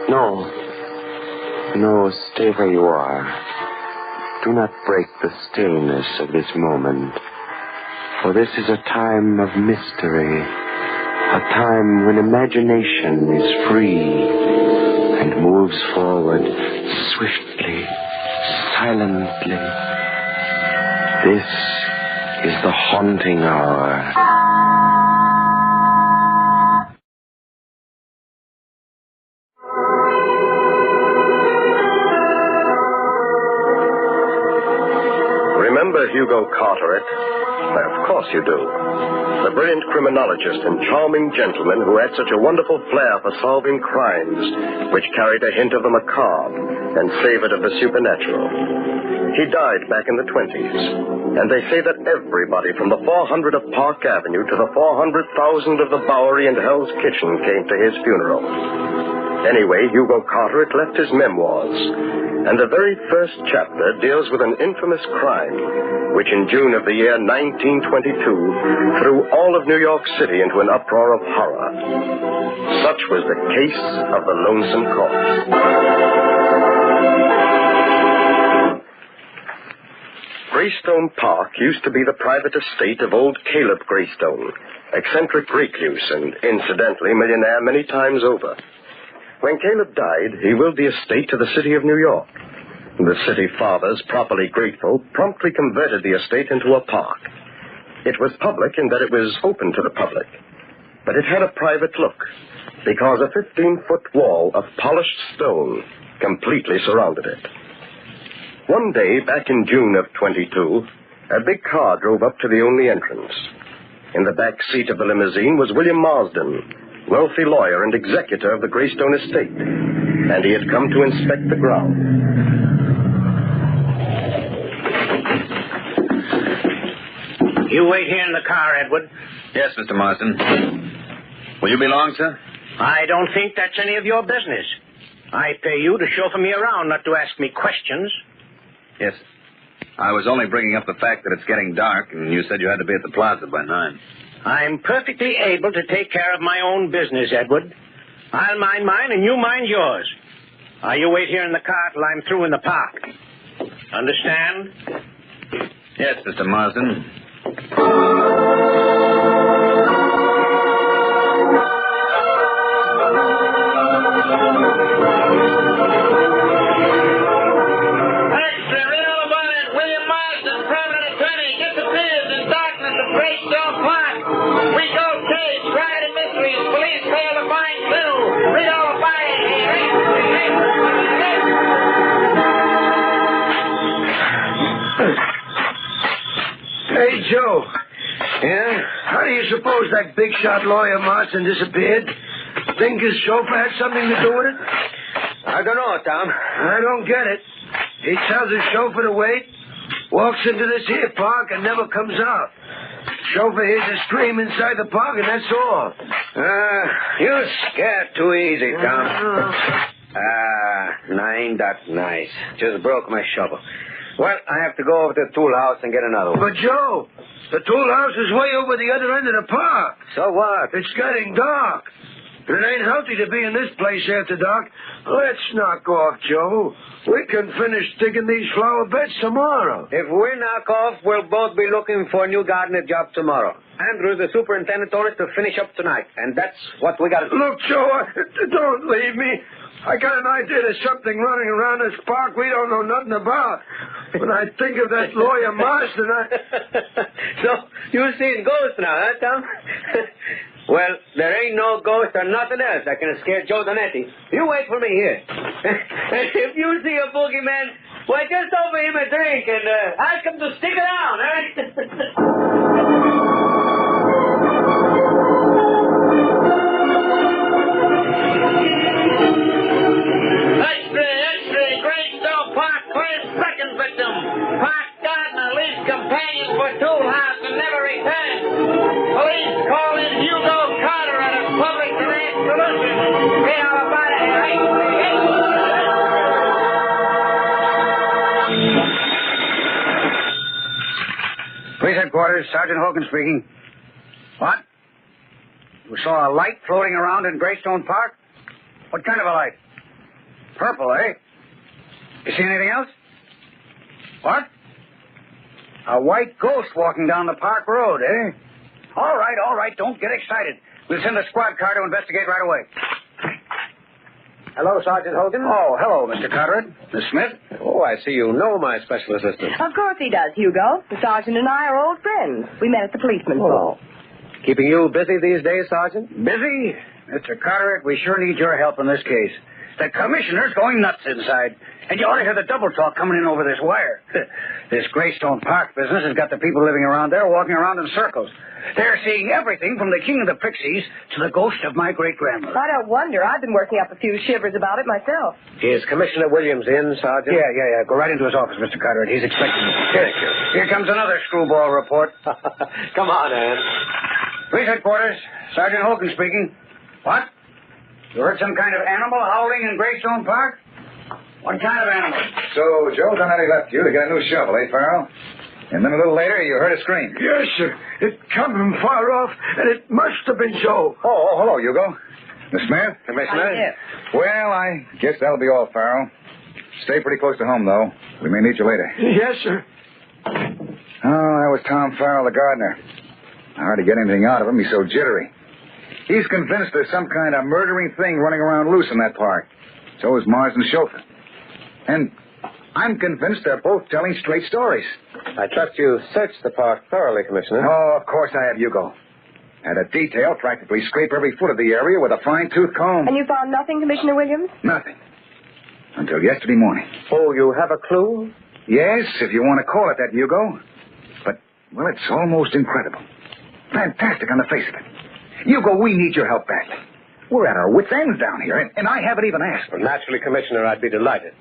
No. No, stay where you are. Do not break the stillness of this moment. For this is a time of mystery. A time when imagination is free and moves forward swiftly, silently. This is the haunting hour. Remember Hugo Carteret? Why, of course you do. The brilliant criminologist and charming gentleman who had such a wonderful flair for solving crimes, which carried a hint of the macabre and savored of the supernatural. He died back in the 20s, and they say that everybody from the 400 of Park Avenue to the 400,000 of the Bowery and Hell's Kitchen came to his funeral. Anyway, Hugo Carteret left his memoirs, and the very first chapter deals with an infamous crime, which in June of the year 1922 threw all of New York City into an uproar of horror. Such was the case of the Lonesome Corpse. Greystone Park used to be the private estate of old Caleb Greystone, eccentric recluse and, incidentally, millionaire many times over. When Caleb died, he willed the estate to the city of New York. The city fathers, properly grateful, promptly converted the estate into a park. It was public in that it was open to the public, but it had a private look, because a 15-foot wall of polished stone completely surrounded it. One day, back in June of 22, a big car drove up to the only entrance. In the back seat of the limousine was William Marsden, wealthy lawyer and executor of the Greystone estate, and he had come to inspect the ground. You wait here in the car, Edward. Yes, Mr. Marsden. Will you be long, sir? I don't think that's any of your business. I pay you to chauffeur me around, not to ask me questions. Yes. I was only bringing up the fact that it's getting dark, and you said you had to be at the plaza by 9. I'm perfectly able to take care of my own business, Edward. I'll mind mine and you mind yours. You wait here in the car till I'm through in the park. Understand? Yes, Mr. Marsden. Hey, Joe. Yeah? How do you suppose that big shot lawyer Marston disappeared? Think his chauffeur had something to do with it? I don't know, Tom. I don't get it. He tells his chauffeur to wait, walks into this here park, and never comes out. Chauffeur hears a scream inside the park, and that's all. You're scared too easy, Tom. Ain't that nice. Just broke my shovel. Well, I have to go over to the tool house and get another one. But, Joe, the tool house is way over the other end of the park. So what? It's getting dark. It ain't healthy to be in this place after dark. Let's knock off, Joe. We can finish digging these flower beds tomorrow. If we knock off, we'll both be looking for a new gardener job tomorrow. Andrew, the superintendent, told us to finish up tonight, and that's what we got to do. Look, Joe, don't leave me. I got an idea there's something running around this park we don't know nothing about. When I think of that lawyer Marston, So, you seen ghosts now, huh, Tom? Well, there ain't no ghost or nothing else that can scare Joe Donetti. You wait for me here. If you see a boogeyman, well, just offer him a drink and ask him to stick around, huh? Police headquarters, Sergeant Hogan speaking. What? You saw a light floating around in Greystone Park? What kind of a light? Purple, eh? You see anything else? What? A white ghost walking down the park road, eh? All right. Don't get excited. We'll send a squad car to investigate right away. Hello, Sergeant Hogan. Oh, hello, Mr. Carteret. Miss Smith? Oh, I see you know my special assistant. Of course he does, Hugo. The sergeant and I are old friends. We met at the policeman's ball. Keeping you busy these days, Sergeant? Busy? Mr. Carteret, we sure need your help in this case. The commissioner's going nuts inside. And you ought to hear the double talk coming in over this wire. This Greystone Park business has got the people living around there walking around in circles. They're seeing everything from the king of the pixies to the ghost of my great-grandmother. I don't wonder. I've been working up a few shivers about it myself. Is Commissioner Williams in, Sergeant? Yeah. Go right into his office, Mr. Carteret. He's expecting you. Thank you. Here comes another screwball report. Come on, Ann. Police headquarters. Sergeant Hogan speaking. What? You heard some kind of animal howling in Greystone Park? What kind of animal? So, Joe Donetti left you to get a new shovel, eh, Farrell? And then a little later, you heard a scream. Yes, sir. It come from far off, and it must have been Joe. Oh, hello, Hugo. Miss Smith? Commissioner? Well, I guess that'll be all, Farrell. Stay pretty close to home, though. We may need you later. Yes, sir. Oh, that was Tom Farrell, the gardener. Hard to get anything out of him. He's so jittery. He's convinced there's some kind of murdering thing running around loose in that park. So is Mars and the chauffeur. And I'm convinced they're both telling straight stories. I trust you searched the park thoroughly, Commissioner. Oh, of course I have, Hugo. Had a detail practically scrape every foot of the area with a fine-tooth comb. And you found nothing, Commissioner Williams? Nothing. Until yesterday morning. Oh, you have a clue? Yes, if you want to call it that, Hugo. But, well, it's almost incredible. Fantastic on the face of it. Hugo, we need your help badly. We're at our wits' ends down here, and I haven't even asked. Well, naturally, Commissioner, I'd be delighted.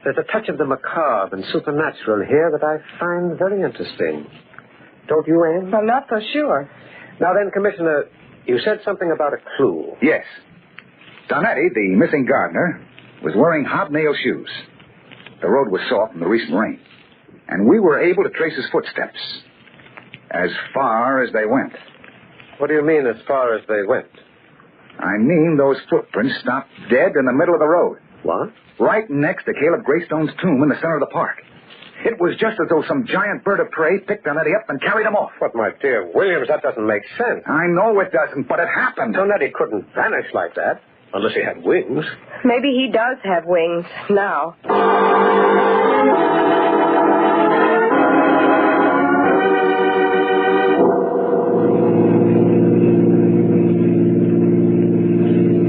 There's a touch of the macabre and supernatural here that I find very interesting. Don't you, Anne? I'm not so sure. Now then, Commissioner, you said something about a clue. Yes. Donetti, the missing gardener, was wearing hobnail shoes. The road was soft from the recent rain, and we were able to trace his footsteps as far as they went. What do you mean, as far as they went? I mean those footprints stopped dead in the middle of the road. What? Right next to Caleb Greystone's tomb in the center of the park. It was just as though some giant bird of prey picked Donetti up and carried him off. But, my dear Williams, that doesn't make sense. I know it doesn't, but it happened. Donetti couldn't vanish like that, unless he had wings. Maybe he does have wings now.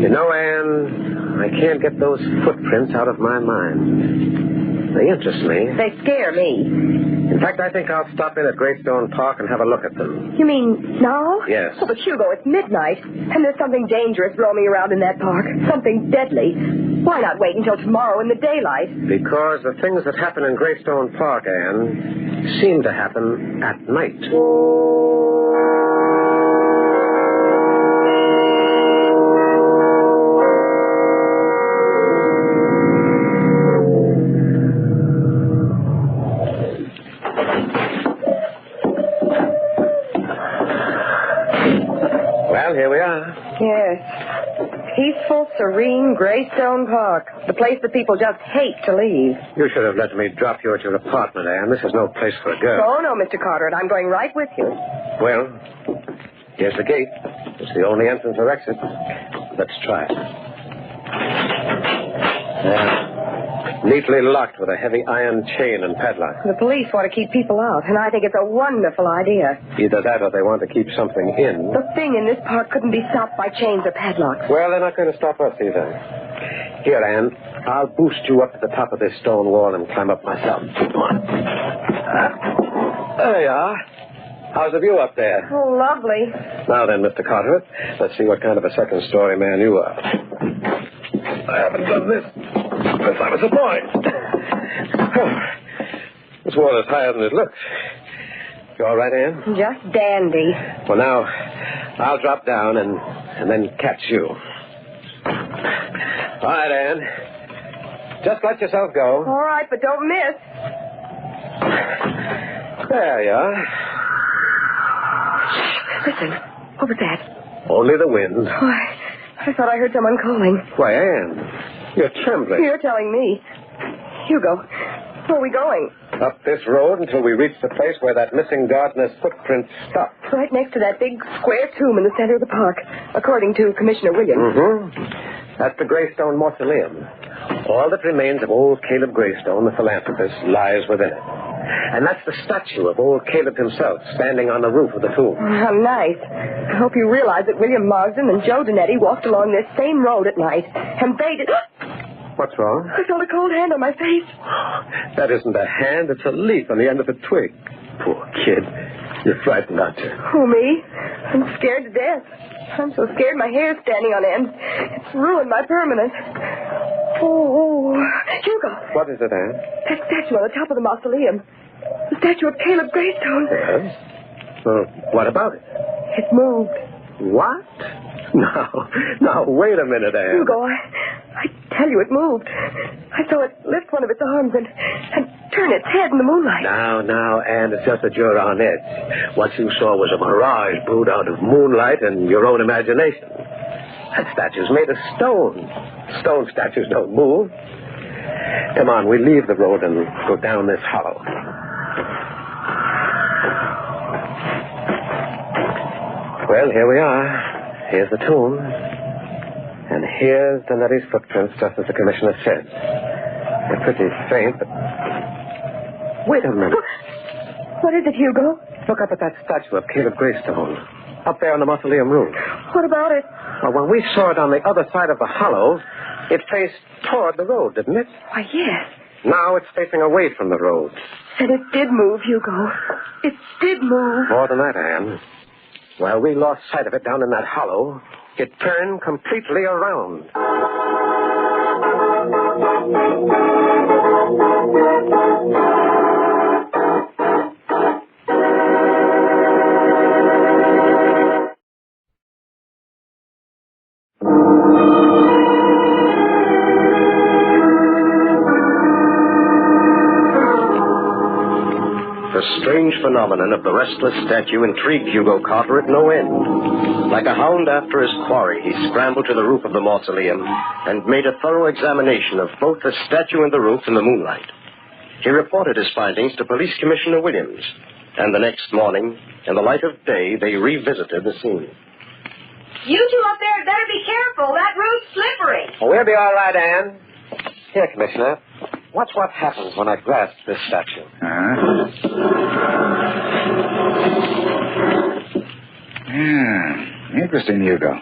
You know, Anne, I can't get those footprints out of my mind. They interest me. They scare me. In fact, I think I'll stop in at Greystone Park and have a look at them. You mean now? Yes. Oh, but Hugo, it's midnight, and there's something dangerous roaming around in that park. Something deadly. Why not wait until tomorrow in the daylight? Because the things that happen in Greystone Park, Anne, seem to happen at night. Well, here we are. Yes. Peaceful, serene Greystone Park. The place that people just hate to leave. You should have let me drop you at your apartment, Anne. This is no place for a girl. Oh, no, Mr. Carteret. I'm going right with you. Well, here's the gate. It's the only entrance or exit. Let's try it. There. Neatly locked with a heavy iron chain and padlock. The police want to keep people out, and I think it's a wonderful idea. Either that or they want to keep something in. The thing in this park couldn't be stopped by chains or padlocks. Well, they're not going to stop us either. Here, Anne, I'll boost you up to the top of this stone wall and climb up myself. Come on. There you are. How's the view up there? Oh, lovely. Now then, Mr. Carteret, let's see what kind of a second-story man you are. I haven't done this since I was a boy. This wall is higher than it looks. You all right, Anne? Just dandy. Well, now, I'll drop down and then catch you. All right, Anne. Just let yourself go. All right, but don't miss. There you are. Listen, what was that? Only the wind. Oh, I thought I heard someone calling. Why, Anne, You're trembling. You're telling me. Hugo, where are we going? Up this road until we reach the place where that missing gardener's footprints stop. Right next to that big square tomb in the center of the park, according to Commissioner Williams. Mm-hmm. That's the Greystone Mausoleum. All that remains of old Caleb Greystone, the philanthropist, lies within it. And that's the statue of old Caleb himself, standing on the roof of the tomb. Oh, how nice. I hope you realize that William Marsden and Joe Donetti walked along this same road at night, and they did... What's wrong? I felt a cold hand on my face. That isn't a hand, it's a leaf on the end of a twig. Poor kid. You're frightened, aren't you? Who, me? I'm scared to death. I'm so scared my hair's standing on end. It's ruined my permanent. Oh, Hugo. What is it, Anne? That statue on the top of the mausoleum. The statue of Caleb Greystone. Yes? Well, what about it? It moved. What? Now, wait a minute, Anne. Hugo, I tell you it moved. I saw it lift one of its arms and turn its head in the moonlight. Now, Anne, it's just that you're on edge. What you saw was a mirage brewed out of moonlight and your own imagination. That statue's made of stone. Stone statues don't move. Come on, we leave the road and go down this hollow. Well, here we are. Here's the tomb. And here's Donetti's footprints, just as the commissioner said. They're pretty faint, but... Wait a minute. What is it, Hugo? Look up at that statue of Caleb Greystone. Up there on the mausoleum roof. What about it? Well, when we saw it on the other side of the hollow, it faced toward the road, didn't it? Why, yes. Now it's facing away from the road. And it did move, Hugo. It did move. More than that, Anne. While we lost sight of it down in that hollow, it turned completely around. The strange phenomenon of the restless statue intrigued Hugo Carter at no end. Like a hound after his quarry, he scrambled to the roof of the mausoleum and made a thorough examination of both the statue and the roof in the moonlight. He reported his findings to Police Commissioner Williams, and the next morning, in the light of day, they revisited the scene. You two up there better be careful. That roof's slippery. Oh, we'll be all right, Anne. Here, Commissioner. Watch what happens when I grasp this statue. Yeah, interesting, Hugo.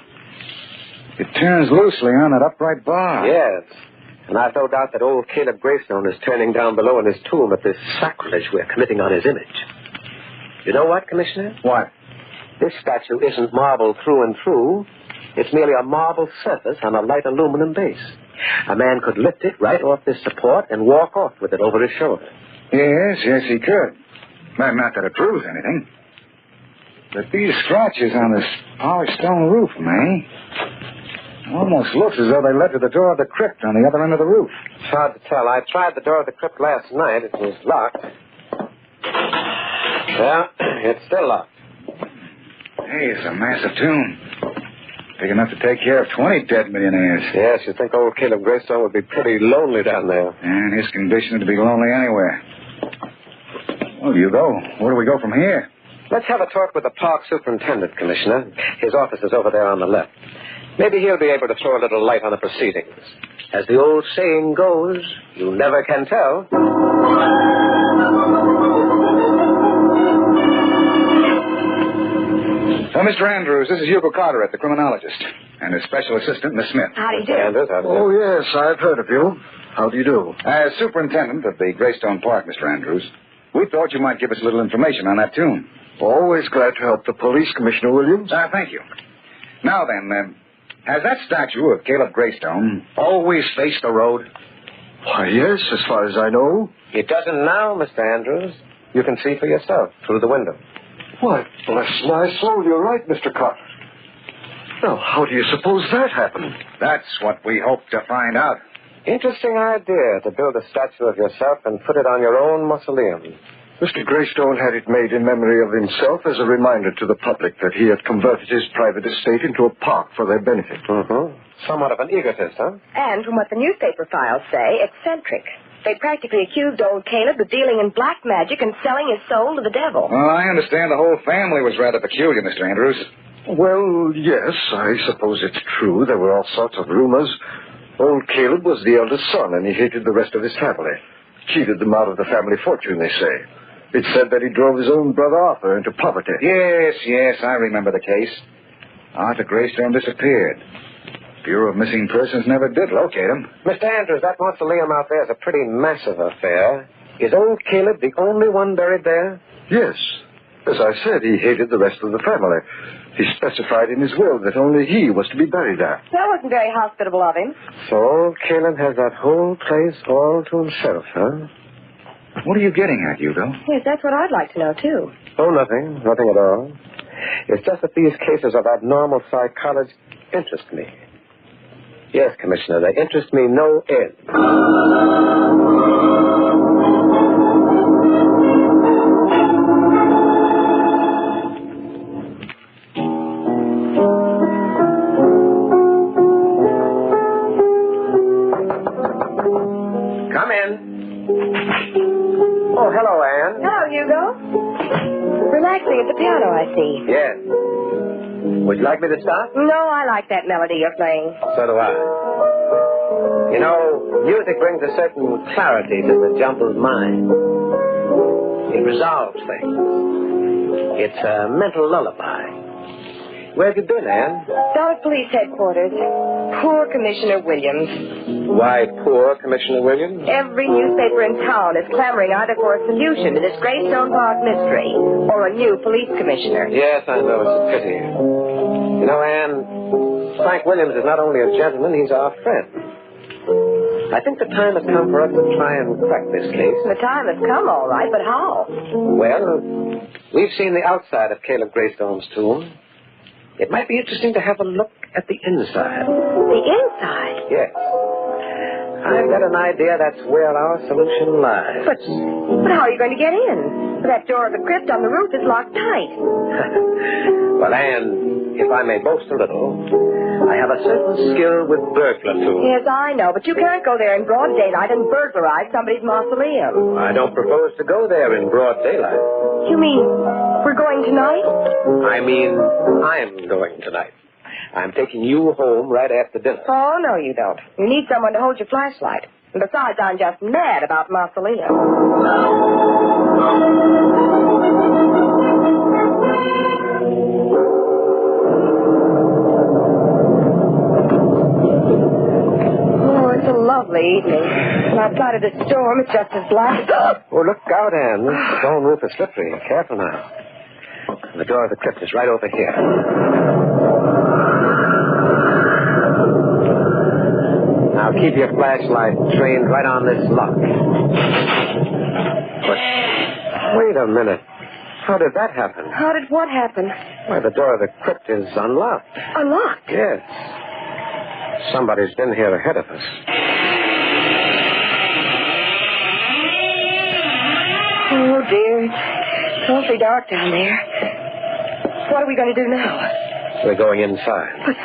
It turns loosely on that upright bar. Yes. And I've no doubt that old Caleb Greystone is turning down below in his tomb at this sacrilege we're committing on his image. You know what, Commissioner? What? This statue isn't marble through and through. It's merely a marble surface on a light aluminum base. A man could lift it right off this support and walk off with it over his shoulder. Yes, he could. Well, not that it proves anything. But these scratches on this polished stone roof, May, almost looks as though they led to the door of the crypt on the other end of the roof. It's hard to tell. I tried the door of the crypt last night. It was locked. Yeah, it's still locked. Hey, it's a massive tomb. Big enough to take care of 20 dead millionaires. Yes, you'd think old Caleb Greystone would be pretty lonely down there. And his condition to be lonely anywhere. Well, Hugo, where do we go from here? Let's have a talk with the park superintendent, Commissioner. His office is over there on the left. Maybe he'll be able to throw a little light on the proceedings. As the old saying goes, you never can tell. Mr. Andrews, this is Hugo Carter, the criminologist, and his special assistant, Miss Smith. Howdy do. Andrews, how do you do? Oh, yes, I've heard of you. How do you do? As superintendent of the Greystone Park, Mr. Andrews, we thought you might give us a little information on that tomb. Always glad to help the police, Commissioner Williams. Thank you. Now then, has that statue of Caleb Greystone always faced the road? Why, yes, as far as I know. It doesn't now, Mr. Andrews. You can see for yourself through the window. Why, bless my soul, you're right, Mr. Carter. Now, how do you suppose that happened? That's what we hope to find out. Interesting idea to build a statue of yourself and put it on your own mausoleum. Mr. Greystone had it made in memory of himself as a reminder to the public that he had converted his private estate into a park for their benefit. Mm-hmm. Somewhat of an egotist, huh? And from what the newspaper files say, eccentric. They practically accused old Caleb of dealing in black magic and selling his soul to the devil. Well, I understand the whole family was rather peculiar, Mr. Andrews. Well, yes, I suppose it's true. There were all sorts of rumors. Old Caleb was the eldest son, and he hated the rest of his family. Cheated them out of the family fortune, they say. It's said that he drove his own brother Arthur into poverty. Yes, I remember the case. Arthur Greystone disappeared. Bureau of Missing Persons never did locate him. Mr. Andrews, that mausoleum out there is a pretty massive affair. Is old Caleb the only one buried there? Yes. As I said, he hated the rest of the family. He specified in his will that only he was to be buried there. That wasn't very hospitable of him. So old Caleb has that whole place all to himself, huh? What are you getting at, Hugo? Yes, that's what I'd like to know, too. Oh, nothing. Nothing at all. It's just that these cases of abnormal psychology interest me. Yes, Commissioner, they interest me no end. Come in. Oh, hello, Anne. Hello, Hugo. Relaxing at the piano, I see. Yes. Would you like me to start? No, I like that melody you're playing. So do I. You know, music brings a certain clarity to the jumbled mind. It resolves things. It's a mental lullaby. Where have you been, Anne? Down at police headquarters. Poor Commissioner Williams. Why, poor Commissioner Williams? Every newspaper in town is clamoring either for a solution to this Greystone Park mystery or a new police commissioner. Yes, I know. It's a pity. You know, Anne, Frank Williams is not only a gentleman, he's our friend. I think the time has come for us to try and crack this case. The time has come, all right, but how? Well, we've seen the outside of Caleb Greystone's tomb. It might be interesting to have a look at the inside. The inside? Yes. I've got an idea that's where our solution lies. But how are you going to get in? That door of the crypt on the roof is locked tight. Well, Anne, if I may boast a little, I have a certain skill with burglar tools. Yes, I know, but you can't go there in broad daylight and burglarize somebody's mausoleum. I don't propose to go there in broad daylight. You mean we're going tonight? I mean, I'm going tonight. I'm taking you home right after dinner. Oh, no, you don't. You need someone to hold your flashlight. And besides, I'm just mad about mausoleum. Lovely evening. And outside of this storm, it's just as black. Oh, look out, Anne. This stone roof is slippery. Careful now. The door of the crypt is right over here. Now keep your flashlight trained right on this lock. But wait a minute. How did that happen? How did what happen? Why, the door of the crypt is unlocked. Unlocked? Yes. Somebody's been here ahead of us. Oh, dear. It's awfully dark down there. What are we going to do now? We're going inside. But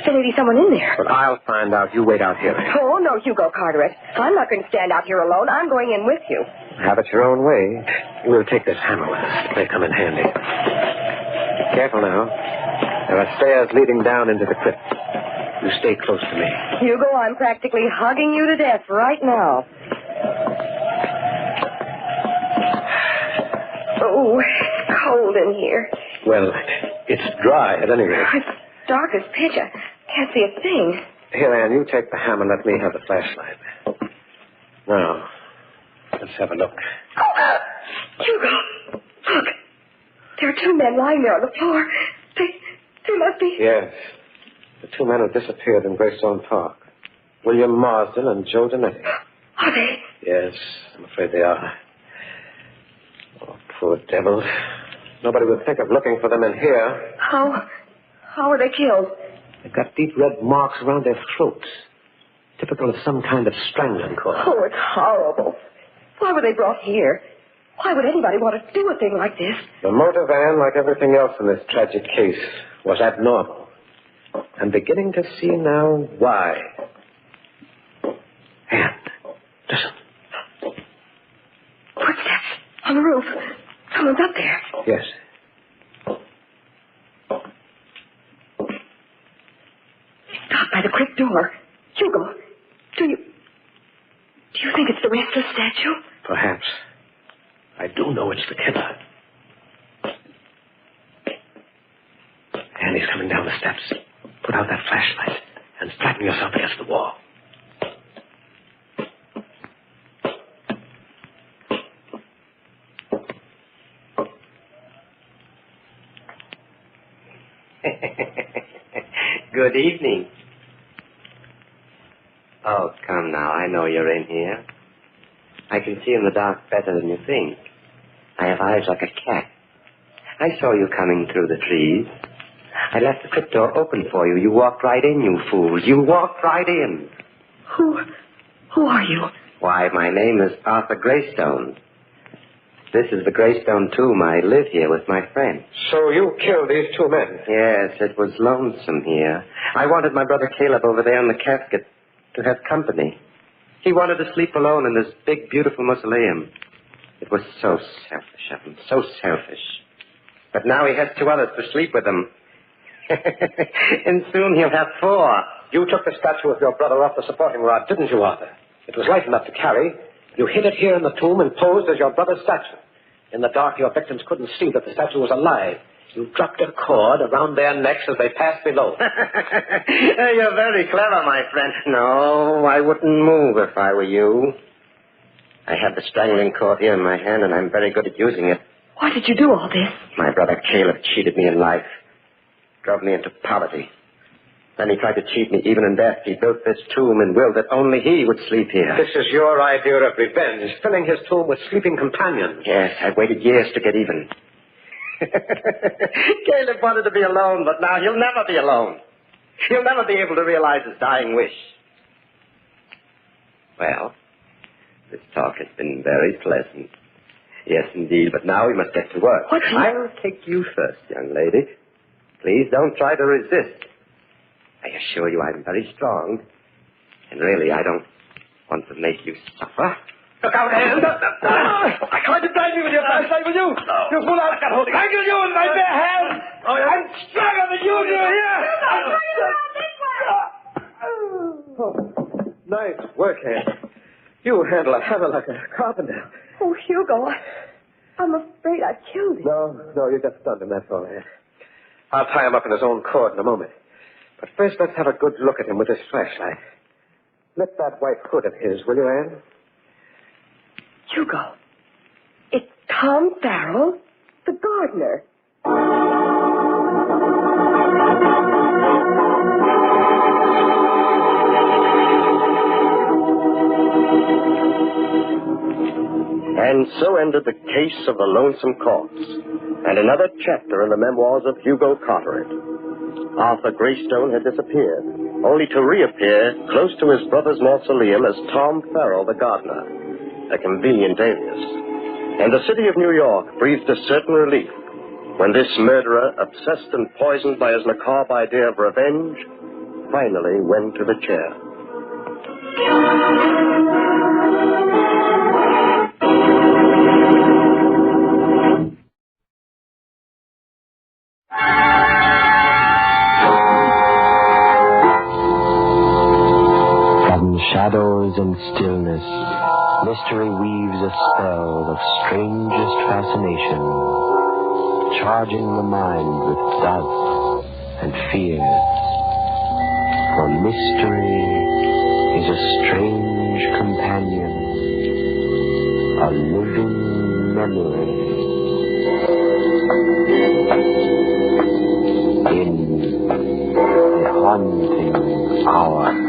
there may be someone in there. But I'll find out. You wait out here. Oh, no, Hugo Carteret. I'm not going to stand out here alone. I'm going in with you. Have it your own way. We'll take this hammer with us. It may come in handy. Careful now. There are stairs leading down into the crypt. You stay close to me. Hugo, I'm practically hugging you to death right now. Oh, it's cold in here. Well, it's dry at any rate. It's dark as pitch. I can't see a thing. Here, Anne, you take the hammer. Let me have the flashlight. Now, let's have a look. Oh, Hugo, look. There are two men lying there on the floor. They must be... Yes. The two men who disappeared in Greystone Park. William Marsden and Joe Donetti. Are they? Yes, I'm afraid they are. Oh, poor devils. Nobody would think of looking for them in here. How were they killed? They've got deep red marks around their throats. Typical of some kind of strangling cord. Oh, it's horrible. Why were they brought here? Why would anybody want to do a thing like this? The motive, Anne, like everything else in this tragic case, was abnormal. I'm beginning to see now why. Anne, listen. Footsteps on the roof. Someone's up there. Yes. Stopped by the quick door. Hugo, do you think it's the restless statue? Perhaps. I do know it's the killer. And he's coming down the steps. Put out that flashlight and flatten yourself against the wall. Good evening. Oh, come now. I know you're in here. I can see in the dark better than you think. I have eyes like a cat. I saw you coming through the trees. I left the crypt door open for you. You walked right in, you fools. You walked right in. Who are you? Why, my name is Arthur Greystone. This is the Greystone tomb. I live here with my friend. So you killed these two men? Yes, it was lonesome here. I wanted my brother Caleb over there in the casket to have company. He wanted to sleep alone in this big, beautiful mausoleum. It was so selfish of him, so selfish. But now he has two others to sleep with him. And soon he'll have four. You took the statue of your brother off the supporting rod, didn't you, Arthur? It was light enough to carry. You hid it here in the tomb and posed as your brother's statue. In the dark, your victims couldn't see that the statue was alive. You dropped a cord around their necks as they passed below. You're very clever, my friend. No, I wouldn't move if I were you. I have the strangling cord here in my hand, and I'm very good at using it. Why did you do all this? My brother Caleb cheated me in life. Drove me into poverty. Then he tried to cheat me even in death. He built this tomb and willed that only he would sleep here. This is your idea of revenge, filling his tomb with sleeping companions. Yes, I've waited years to get even. Caleb wanted to be alone, but now he'll never be alone. He'll never be able to realize his dying wish. Well, this talk has been very pleasant. Yes, indeed, but now we must get to work. What? I'll take you first, young lady. Please don't try to resist. I assure you I'm very strong. And really, I don't want to make you suffer. Look out, Anne! I tried to drive you with your flashlight, will you? You fool, I'll get hold of you. I kill you in my bare hands! I'm stronger than you do here! Nice work, Anne. You handle a hammer like a carpenter. Oh, Hugo, I'm afraid I killed him. No, you just stunned him, that's all, Anne. I'll tie him up in his own cord in a moment. But first, let's have a good look at him with this flashlight. Lift that white hood of his, will you, Anne? Hugo, it's Tom Farrell, the gardener. And so ended the case of the Lonesome Corpse, and another chapter in the memoirs of Hugo Carteret. Arthur Greystone had disappeared, only to reappear close to his brother's mausoleum as Tom Farrell, the gardener, a convenient alias. And the city of New York breathed a certain relief when this murderer, obsessed and poisoned by his macabre idea of revenge, finally went to the chair. Shadows and stillness, mystery weaves a spell of strangest fascination, charging the mind with doubt and fear. For mystery is a strange companion, a living memory. In the haunting hour.